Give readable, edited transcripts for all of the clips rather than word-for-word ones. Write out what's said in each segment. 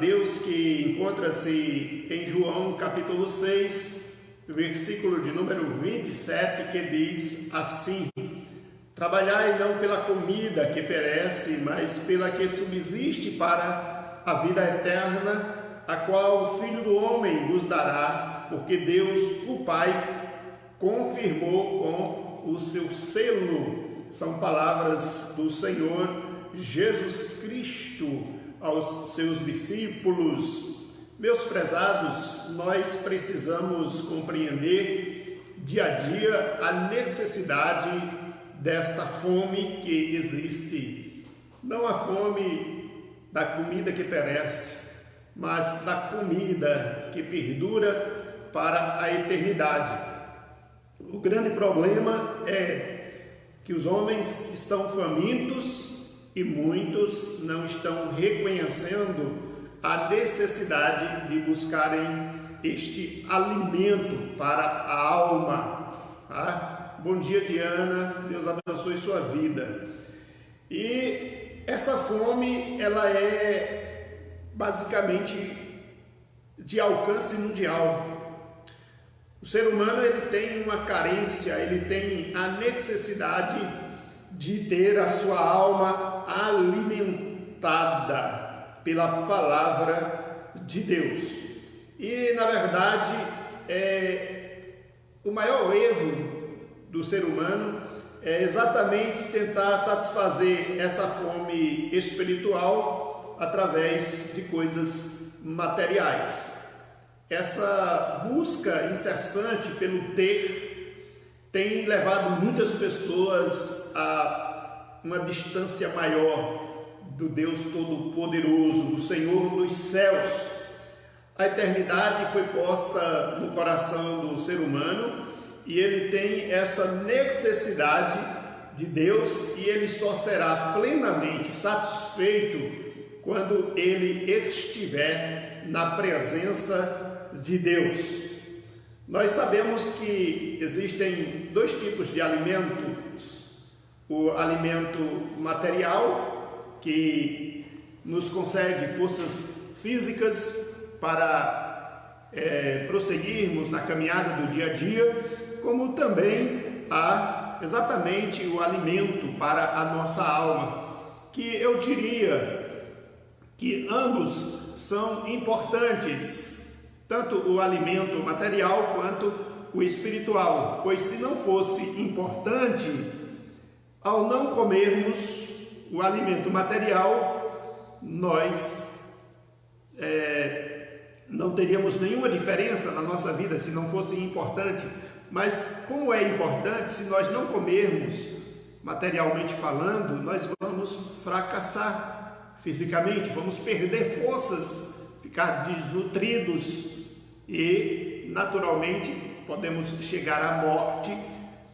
Deus que encontra-se em João capítulo 6, versículo de número 27, que diz assim: trabalhai não pela comida que perece, mas pela que subsiste para a vida eterna, a qual o Filho do Homem vos dará, porque Deus, o Pai, confirmou com o seu selo. São palavras do Senhor Jesus Cristo aos seus discípulos. Meus prezados, nós precisamos compreender dia a dia a necessidade desta fome que existe. Não a fome da comida que perece, mas da comida que perdura para a eternidade. O grande problema é que os homens estão famintos e muitos não estão reconhecendo a necessidade de buscarem este alimento para a alma. Bom dia, Diana, Deus abençoe sua vida. E essa fome, ela é basicamente de alcance mundial. O ser humano, ele tem uma carência, ele tem a necessidade de ter a sua alma alimentada pela palavra de Deus. E, na verdade, o maior erro do ser humano é exatamente tentar satisfazer essa fome espiritual através de coisas materiais. Essa busca incessante pelo ter tem levado muitas pessoas a uma distância maior do Deus Todo-Poderoso, do Senhor dos céus. A eternidade foi posta no coração do ser humano e ele tem essa necessidade de Deus, e ele só será plenamente satisfeito quando ele estiver na presença de Deus. Nós sabemos que existem dois tipos de alimentos: o alimento material, que nos concede forças físicas para prosseguirmos na caminhada do dia a dia, como também há exatamente o alimento para a nossa alma, que eu diria que ambos são importantes, tanto o alimento material quanto o espiritual, pois se não fosse importante, ao não comermos o alimento material, nós não teríamos nenhuma diferença na nossa vida se não fosse importante. Mas como é importante, se nós não comermos, materialmente falando, nós vamos fracassar fisicamente, vamos perder forças, ficar desnutridos e, naturalmente, podemos chegar à morte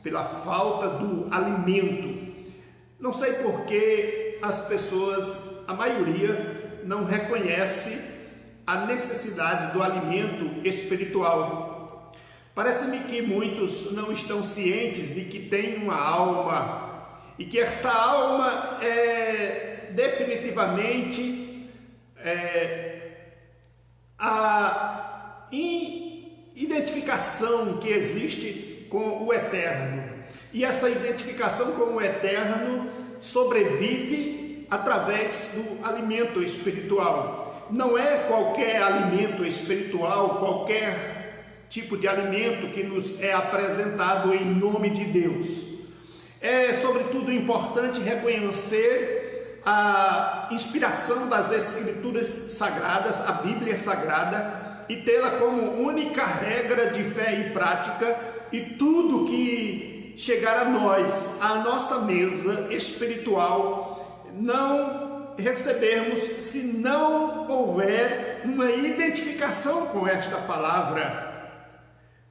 pela falta do alimento. Não sei por que as pessoas, a maioria, não reconhece a necessidade do alimento espiritual. Parece-me que muitos não estão cientes de que tem uma alma e que esta alma é definitivamente a identificação que existe com o eterno. E essa identificação com o eterno sobrevive através do alimento espiritual. Não é qualquer alimento espiritual, qualquer tipo de alimento que nos é apresentado em nome de Deus. É sobretudo importante reconhecer a inspiração das Escrituras Sagradas, a Bíblia Sagrada, e tê-la como única regra de fé e prática, e tudo que chegar a nós, à nossa mesa espiritual, não recebermos se não houver uma identificação com esta palavra.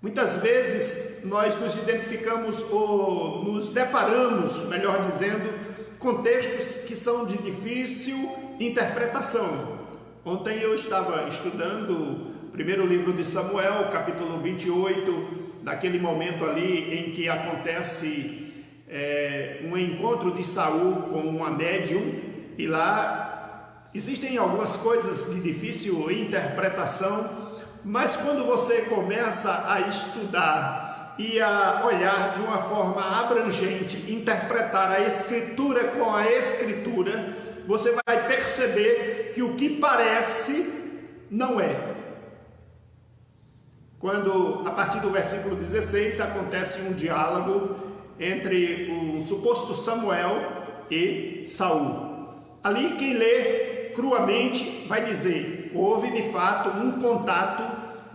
Muitas vezes nós nos identificamos ou nos deparamos, melhor dizendo, com textos que são de difícil interpretação. Ontem eu estava estudando o primeiro livro de Samuel, capítulo 28, naquele momento ali em que acontece um encontro de Saul com uma médium, e lá existem algumas coisas de difícil interpretação, mas quando você começa a estudar e a olhar de uma forma abrangente, interpretar a Escritura com a Escritura, você vai perceber que o que parece não é. Quando, a partir do versículo 16, acontece um diálogo entre o suposto Samuel e Saul. Ali quem lê cruamente vai dizer, houve de fato um contato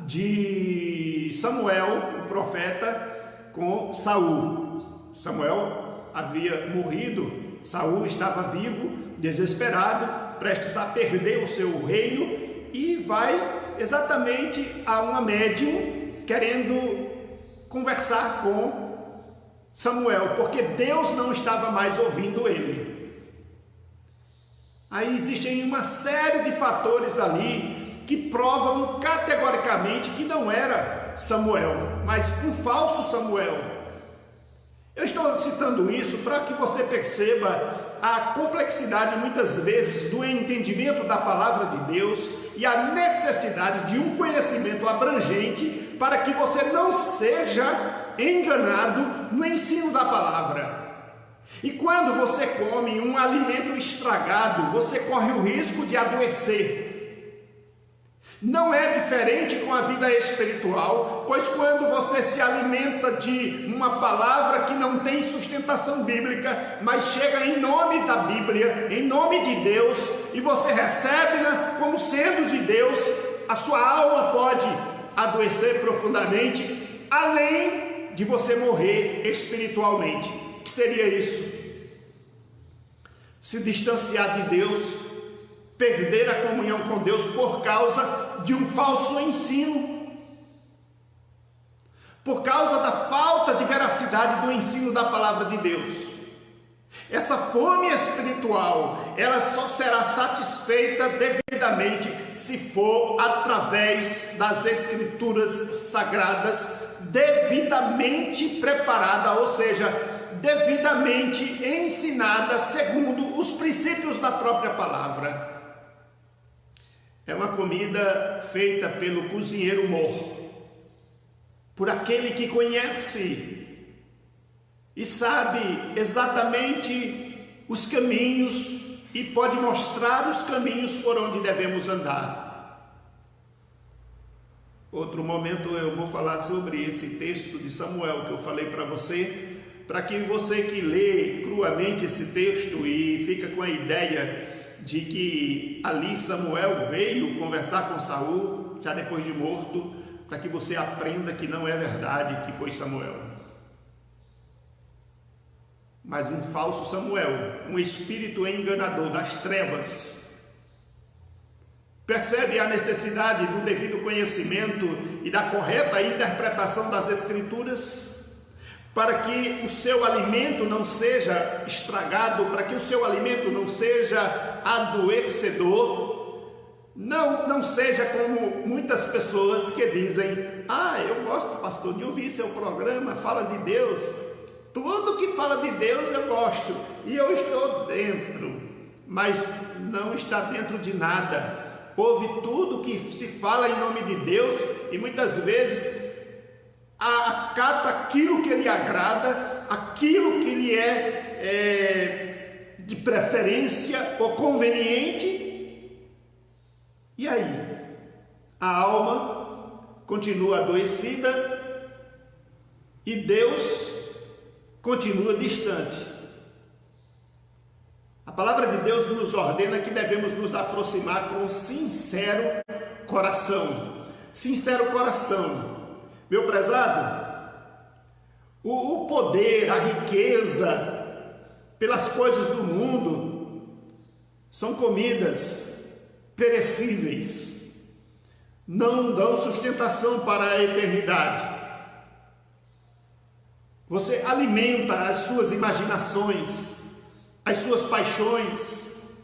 de Samuel, o profeta, com Saul. Samuel havia morrido, Saul estava vivo, desesperado, prestes a perder o seu reino, e vai exatamente a uma médium querendo conversar com Samuel, porque Deus não estava mais ouvindo ele. Aí existem uma série de fatores ali que provam categoricamente que não era Samuel, mas um falso Samuel. Eu estou citando isso para que você perceba a complexidade muitas vezes do entendimento da palavra de Deus e a necessidade de um conhecimento abrangente para que você não seja enganado no ensino da palavra. E quando você come um alimento estragado, você corre o risco de adoecer. Não é diferente com a vida espiritual, pois quando você se alimenta de uma palavra que não tem sustentação bíblica, mas chega em nome da Bíblia, em nome de Deus, e você recebe-na como sendo de Deus, a sua alma pode adoecer profundamente, além de você morrer espiritualmente. O que seria isso? Se distanciar de Deus, perder a comunhão com Deus por causa de um falso ensino, por causa da falta de veracidade do ensino da palavra de Deus. Essa fome espiritual, ela só será satisfeita devidamente se for através das Escrituras sagradas, devidamente preparada, ou seja, devidamente ensinada segundo os princípios da própria palavra. É uma comida feita pelo cozinheiro mor, por aquele que conhece e sabe exatamente os caminhos e pode mostrar os caminhos por onde devemos andar. Outro momento eu vou falar sobre esse texto de Samuel que eu falei para você, para que você que lê cruamente esse texto e fica com a ideia de que ali Samuel veio conversar com Saul, já depois de morto, para que você aprenda que não é verdade que foi Samuel, mas um falso Samuel, um espírito enganador das trevas. Percebe a necessidade do devido conhecimento e da correta interpretação das Escrituras? Para que o seu alimento não seja estragado, para que o seu alimento não seja adoecedor, não seja como muitas pessoas que dizem, eu gosto, pastor, de ouvir seu programa, fala de Deus, tudo que fala de Deus eu gosto, e eu estou dentro, mas não está dentro de nada, ouve tudo que se fala em nome de Deus, e muitas vezes acata aquilo que lhe agrada, aquilo que lhe é de preferência ou conveniente, e aí a alma continua adoecida e Deus continua distante. A palavra de Deus nos ordena que devemos nos aproximar com sincero coração. Sincero coração. Meu prezado, o poder, a riqueza pelas coisas do mundo são comidas perecíveis, não dão sustentação para a eternidade. Você alimenta as suas imaginações, as suas paixões,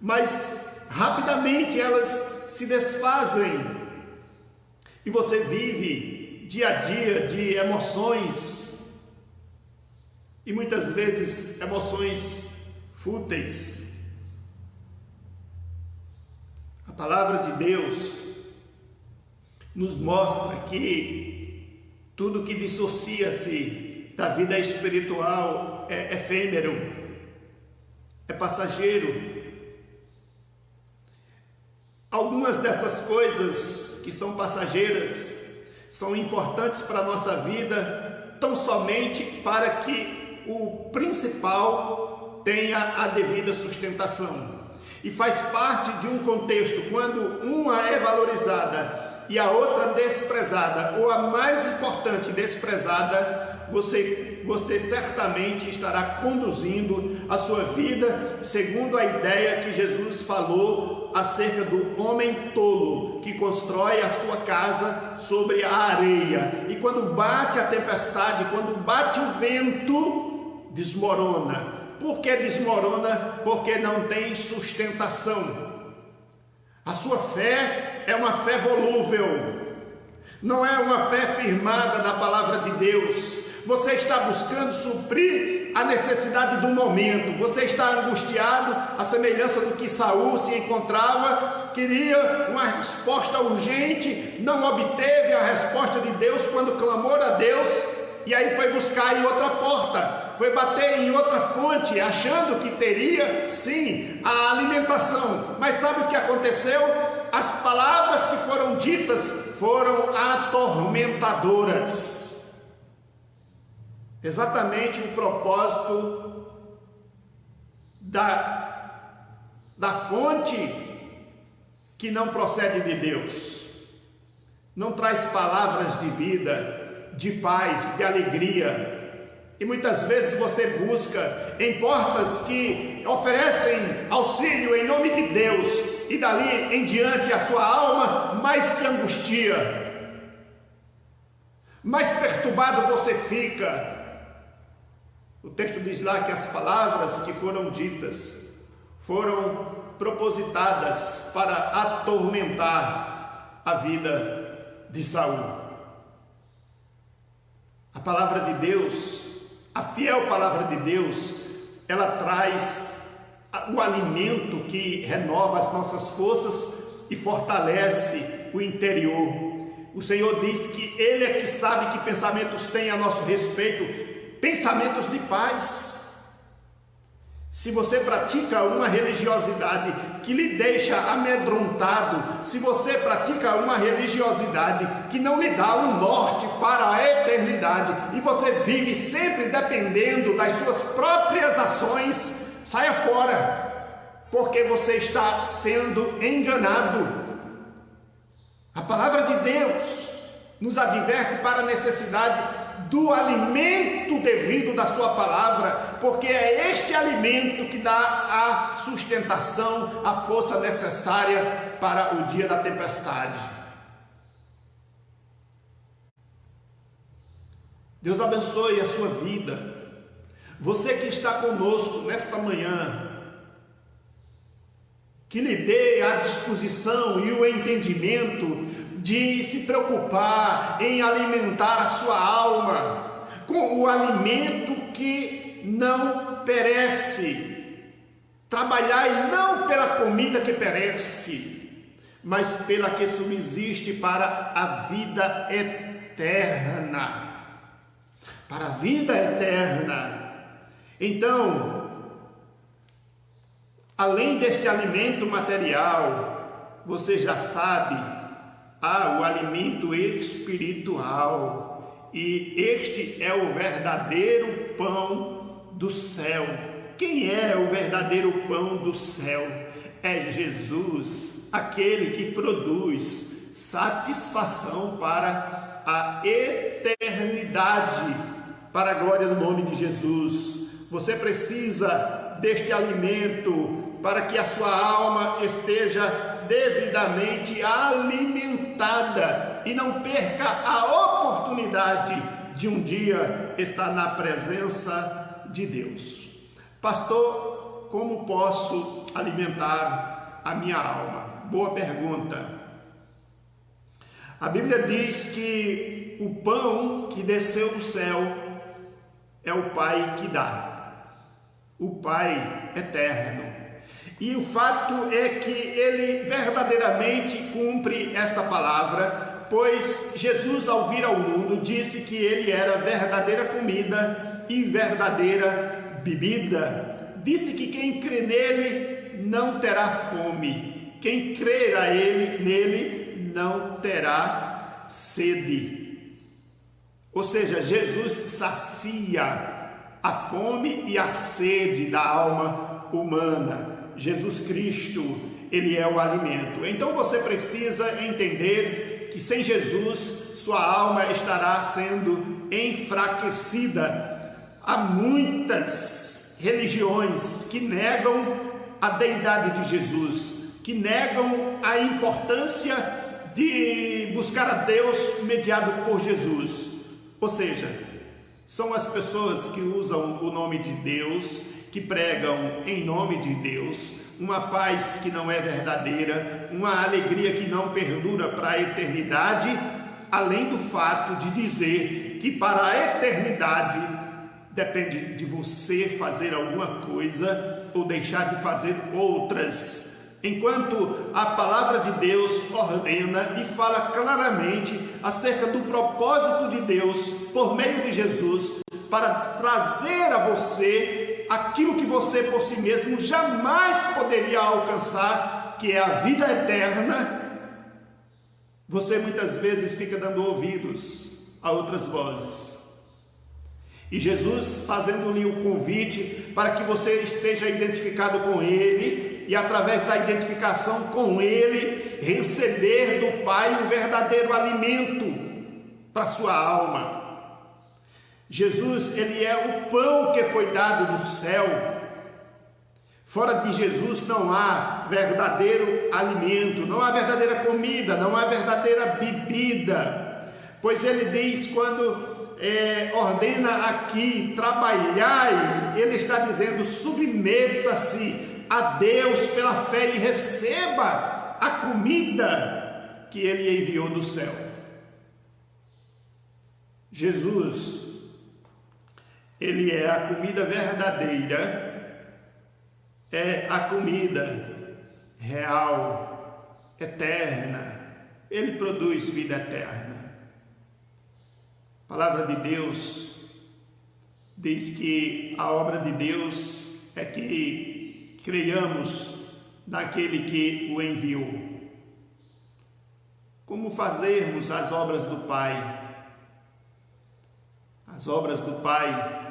mas rapidamente elas se desfazem e você vive dia a dia de emoções, e muitas vezes emoções fúteis. A palavra de Deus nos mostra que tudo que dissocia-se da vida espiritual é efêmero, é passageiro. Algumas dessas coisas que são passageiras são importantes para a nossa vida, tão somente para que o principal tenha a devida sustentação. E faz parte de um contexto, quando uma é valorizada e a outra desprezada, ou a mais importante desprezada, você certamente estará conduzindo a sua vida segundo a ideia que Jesus falou acerca do homem tolo que constrói a sua casa sobre a areia, e quando bate a tempestade, quando bate o vento, desmorona. Por que desmorona? Porque não tem sustentação. A sua fé é uma fé volúvel, não é uma fé firmada na palavra de Deus. Você está buscando suprir a necessidade do momento, você está angustiado, à semelhança do que Saul se encontrava, queria uma resposta urgente, não obteve a resposta de Deus quando clamou a Deus, e aí foi buscar em outra porta, foi bater em outra fonte, achando que teria sim a alimentação. Mas sabe o que aconteceu? As palavras que foram ditas foram atormentadoras. Exatamente o propósito da fonte que não procede de Deus, não traz palavras de vida, de paz, de alegria. E muitas vezes você busca em portas que oferecem auxílio em nome de Deus, e dali em diante a sua alma mais se angustia, mais perturbado você fica. O texto diz lá que as palavras que foram ditas foram propositadas para atormentar a vida de Saul. A palavra de Deus, a fiel palavra de Deus, ela traz o alimento que renova as nossas forças e fortalece o interior. O Senhor diz que Ele é que sabe que pensamentos tem a nosso respeito, pensamentos de paz. Se você pratica uma religiosidade que lhe deixa amedrontado, se você pratica uma religiosidade que não lhe dá um norte para a eternidade, e você vive sempre dependendo das suas próprias ações, saia fora, porque você está sendo enganado. A palavra de Deus nos adverte para a necessidade do alimento devido da sua palavra, porque é este alimento que dá a sustentação, a força necessária para o dia da tempestade. Deus abençoe a sua vida. Você que está conosco nesta manhã, que lhe dê a disposição e o entendimento de se preocupar em alimentar a sua alma com o alimento que não perece. Trabalhai não pela comida que perece, mas pela que subsiste para a vida eterna. Para a vida eterna. Então, além deste alimento material, você já sabe, o alimento espiritual, e este é o verdadeiro pão do céu. Quem é o verdadeiro pão do céu? É Jesus, aquele que produz satisfação para a eternidade, para a glória do nome de Jesus. Você precisa deste alimento para que a sua alma esteja devidamente alimentada e não perca a oportunidade de um dia estar na presença de Deus. Pastor, como posso alimentar a minha alma? Boa pergunta. A Bíblia diz que o pão que desceu do céu é o Pai que dá, o Pai eterno. E o fato é que ele verdadeiramente cumpre esta palavra, pois Jesus, ao vir ao mundo, disse que ele era verdadeira comida e verdadeira bebida. Disse que quem crê nele não terá fome, quem crer a ele, nele não terá sede. Ou seja, Jesus sacia a fome e a sede da alma humana. Jesus Cristo, ele é o alimento. Então você precisa entender que sem Jesus sua alma estará sendo enfraquecida. Há muitas religiões que negam a deidade de Jesus, que negam a importância de buscar a Deus mediado por Jesus. Ou seja, são as pessoas que usam o nome de Deus, que pregam em nome de Deus, uma paz que não é verdadeira, uma alegria que não perdura para a eternidade, além do fato de dizer que para a eternidade depende de você fazer alguma coisa ou deixar de fazer outras, enquanto a palavra de Deus ordena e fala claramente acerca do propósito de Deus por meio de Jesus para trazer a você aquilo que você por si mesmo jamais poderia alcançar, que é a vida eterna. Você muitas vezes fica dando ouvidos a outras vozes. E Jesus fazendo-lhe o convite para que você esteja identificado com Ele e através da identificação com Ele, receber do Pai o verdadeiro alimento para a sua alma. Jesus, ele é o pão que foi dado do céu. Fora de Jesus não há verdadeiro alimento, não há verdadeira comida, não há verdadeira bebida. Pois ele diz, quando ordena aqui, trabalhai, ele está dizendo, submeta-se a Deus pela fé e receba a comida que ele enviou do céu. Jesus, ele é a comida verdadeira, é a comida real, eterna. Ele produz vida eterna. A palavra de Deus diz que a obra de Deus é que creiamos naquele que o enviou. Como fazermos as obras do Pai? As obras do Pai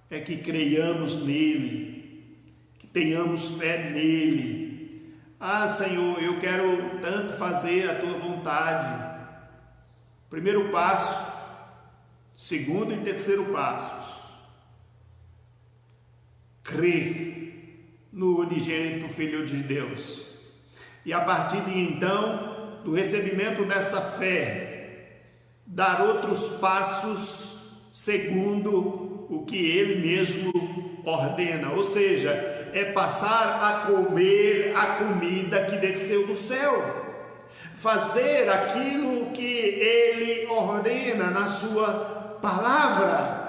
é que creiamos nele, que tenhamos fé nele. Ah, Senhor, eu quero tanto fazer a tua vontade. Primeiro passo, segundo e terceiro passos. Crer no unigênito Filho de Deus. E a partir de então, do recebimento dessa fé, dar outros passos segundo o que ele mesmo ordena, ou seja, é passar a comer a comida que desceu do céu, fazer aquilo que ele ordena na sua palavra.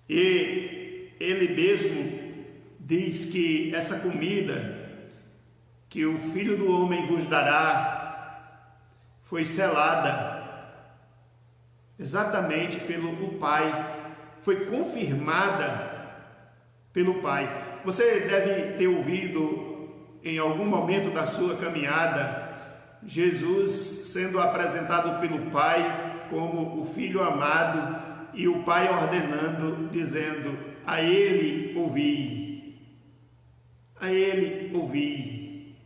E ele mesmo diz que essa comida que o Filho do Homem vos dará foi selada exatamente pelo Pai, foi confirmada pelo Pai. Você deve ter ouvido em algum momento da sua caminhada Jesus sendo apresentado pelo Pai como o Filho amado e o Pai ordenando, dizendo: a Ele ouvi, a Ele ouvi.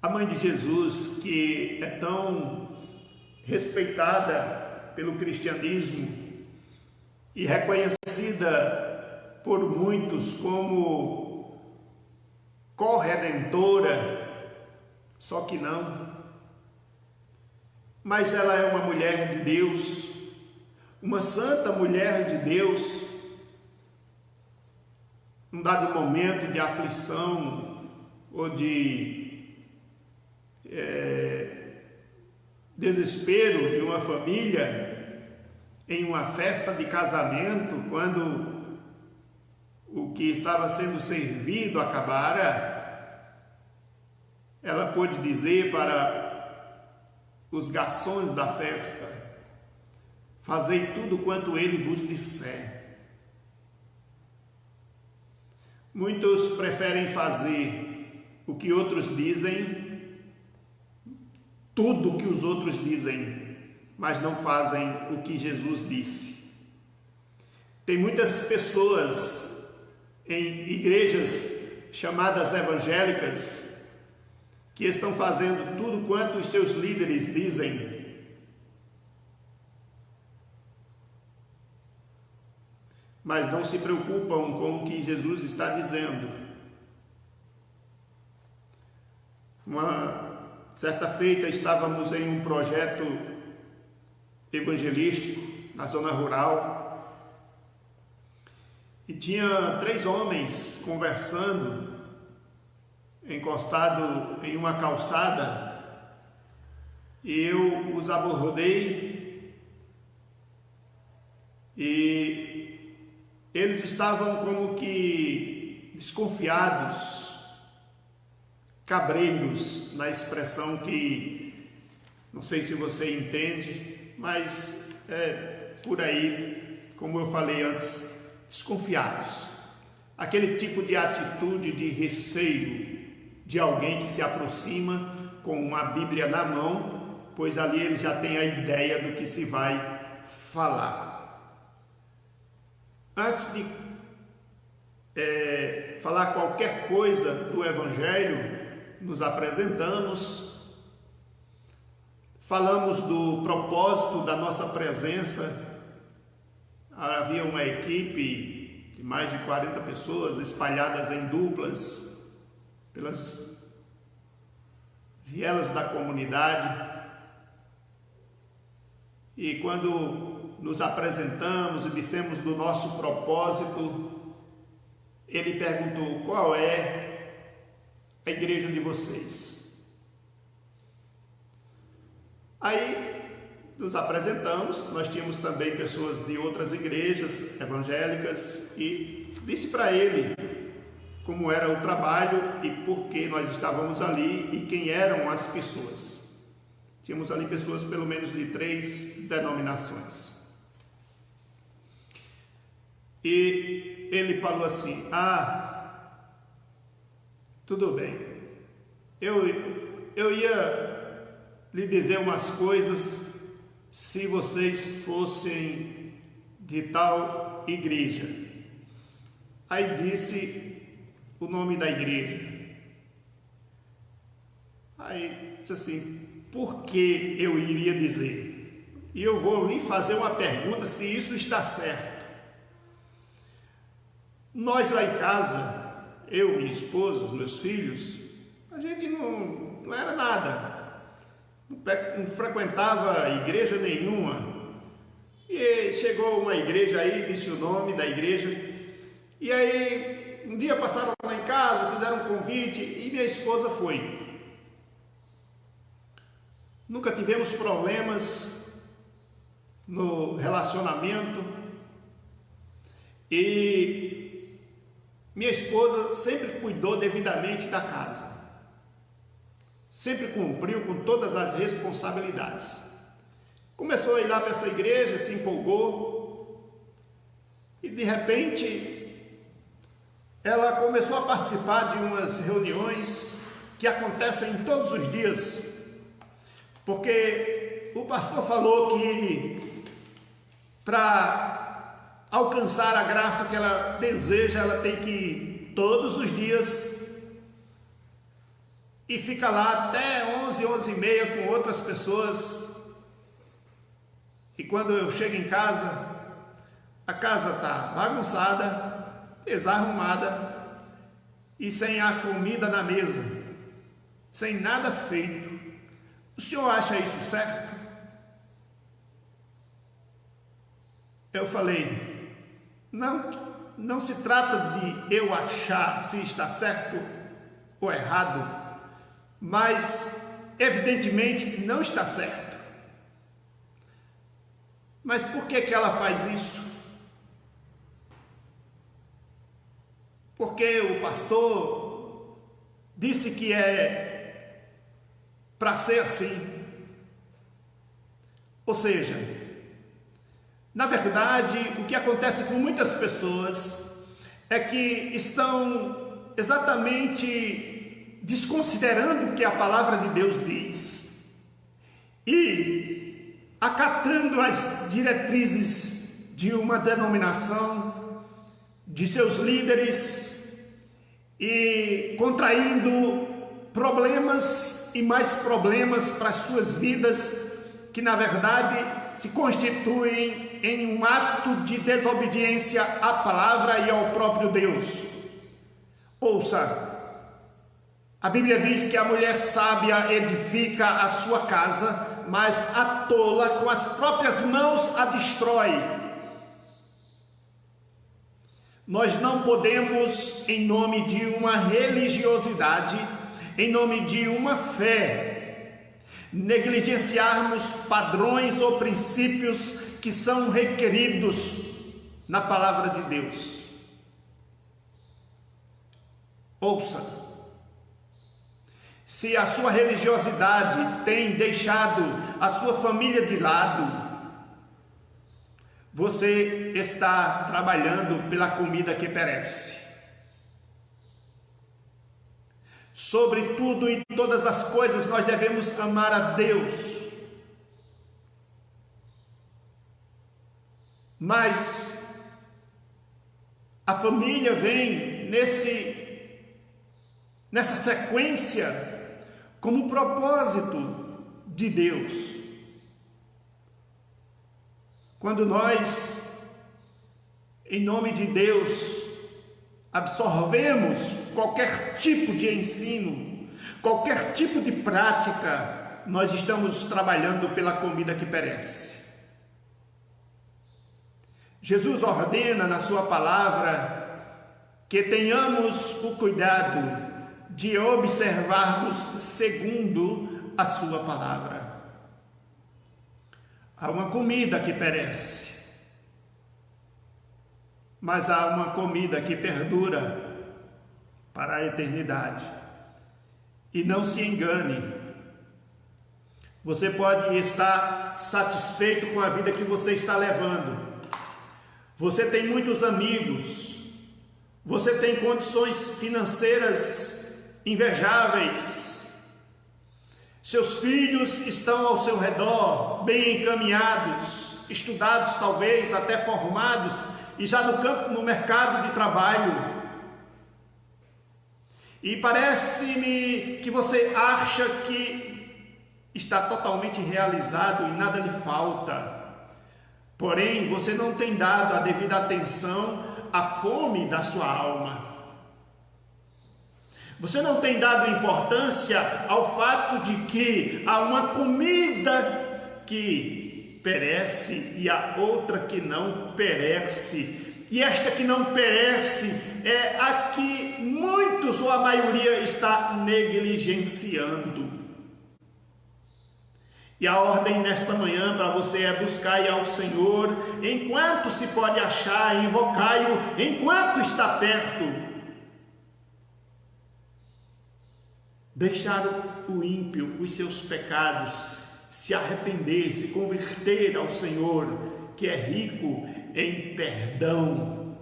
A mãe de Jesus, que é tão respeitada pelo cristianismo e reconhecida por muitos como corredentora, só que não. Mas ela é uma mulher de Deus, uma santa mulher de Deus. Num dado momento de aflição ou de desespero de uma família, em uma festa de casamento, quando o que estava sendo servido acabara, ela pôde dizer para os garçons da festa: fazei tudo quanto ele vos disser. Muitos preferem fazer o que outros dizem, tudo o que os outros dizem, mas não fazem o que Jesus disse. Tem muitas pessoas em igrejas chamadas evangélicas que estão fazendo tudo quanto os seus líderes dizem, mas não se preocupam com o que Jesus está dizendo. Uma certa feita estávamos em um projeto evangelístico na zona rural e tinha 3 homens conversando, encostado em uma calçada, e eu os abordei e eles estavam como que desconfiados, cabreiros, na expressão que não sei se você entende, mas é por aí, como eu falei antes, desconfiados. Aquele tipo de atitude de receio de alguém que se aproxima com uma Bíblia na mão, pois ali ele já tem a ideia do que se vai falar. Antes de falar qualquer coisa do Evangelho, nos apresentamos, falamos do propósito da nossa presença. Havia uma equipe de mais de 40 pessoas espalhadas em duplas pelas vielas da comunidade. E quando nos apresentamos e dissemos do nosso propósito, ele perguntou: qual é a igreja de vocês? Aí nos apresentamos, nós tínhamos também pessoas de outras igrejas evangélicas, e disse para ele como era o trabalho e por que nós estávamos ali e quem eram as pessoas. Tínhamos ali pessoas pelo menos de 3 denominações. E ele falou assim: tudo bem, eu ia lhe dizer umas coisas se vocês fossem de tal igreja. Aí disse o nome da igreja. Aí disse assim: por que eu iria dizer? E eu vou lhe fazer uma pergunta se isso está certo. Nós lá em casa, eu, minha esposa, os meus filhos, a gente não era nada. Não frequentava igreja nenhuma, e chegou uma igreja aí, disse o nome da igreja, e aí um dia passaram lá em casa, fizeram um convite e minha esposa foi. Nunca tivemos problemas no relacionamento e minha esposa sempre cuidou devidamente da casa. Sempre cumpriu com todas as responsabilidades. Começou a ir lá para essa igreja, se empolgou e de repente ela começou a participar de umas reuniões que acontecem todos os dias, porque o pastor falou que para alcançar a graça que ela deseja, ela tem que ir todos os dias e fica lá até 11h30 com outras pessoas. E quando eu chego em casa, a casa está bagunçada, desarrumada e sem a comida na mesa, sem nada feito. O senhor acha isso certo? Eu falei: não se trata de eu achar se está certo ou errado, mas evidentemente não está certo. Mas por que ela faz isso? porque o pastor disse que é para ser assim. Ou seja, na verdade, o que acontece com muitas pessoas é que estão exatamente desconsiderando o que a palavra de Deus diz e acatando as diretrizes de uma denominação, de seus líderes, e contraindo problemas e mais problemas para as suas vidas, que na verdade se constituem em um ato de desobediência à palavra e ao próprio Deus. Ouça, a Bíblia diz que a mulher sábia edifica a sua casa, mas a tola com as próprias mãos a destrói. Nós não podemos, em nome de uma religiosidade, em nome de uma fé, negligenciarmos padrões ou princípios que são requeridos na palavra de Deus. Ouça, se a sua religiosidade tem deixado a sua família de lado, você está trabalhando pela comida que perece. Sobre tudo e todas as coisas, nós devemos amar a Deus. Mas a família vem nessa sequência como propósito de Deus. Quando nós, em nome de Deus, absorvemos qualquer tipo de ensino, qualquer tipo de prática, nós estamos trabalhando pela comida que perece. Jesus ordena na sua palavra que tenhamos o cuidado de observarmos segundo a sua palavra. Há uma comida que perece, mas há uma comida que perdura para a eternidade. E não se engane, você pode estar satisfeito com a vida que você está levando. Você tem muitos amigos, você tem condições financeiras invejáveis, seus filhos estão ao seu redor, bem encaminhados, estudados talvez, até formados, e já no mercado de trabalho. E parece-me que você acha que está totalmente realizado e nada lhe falta. Porém, você não tem dado a devida atenção à fome da sua alma. Você não tem dado importância ao fato de que há uma comida que perece e há outra que não perece. E esta que não perece é a que muitos ou a maioria está negligenciando. E a ordem nesta manhã para você é buscar ao Senhor enquanto se pode achar, invocai-o enquanto está perto. Deixar o ímpio, os seus pecados, se arrepender, se converter ao Senhor, que é rico em perdão.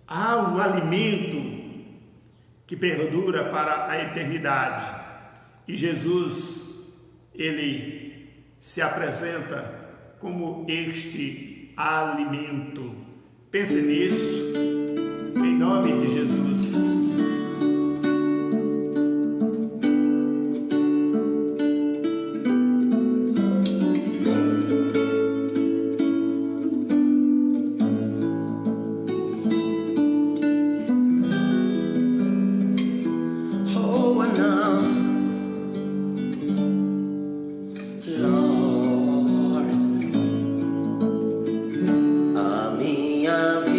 Há um alimento que perdura para a eternidade. E Jesus, ele se apresenta como este alimento. Pense nisso, em nome de Jesus. Lord, a minha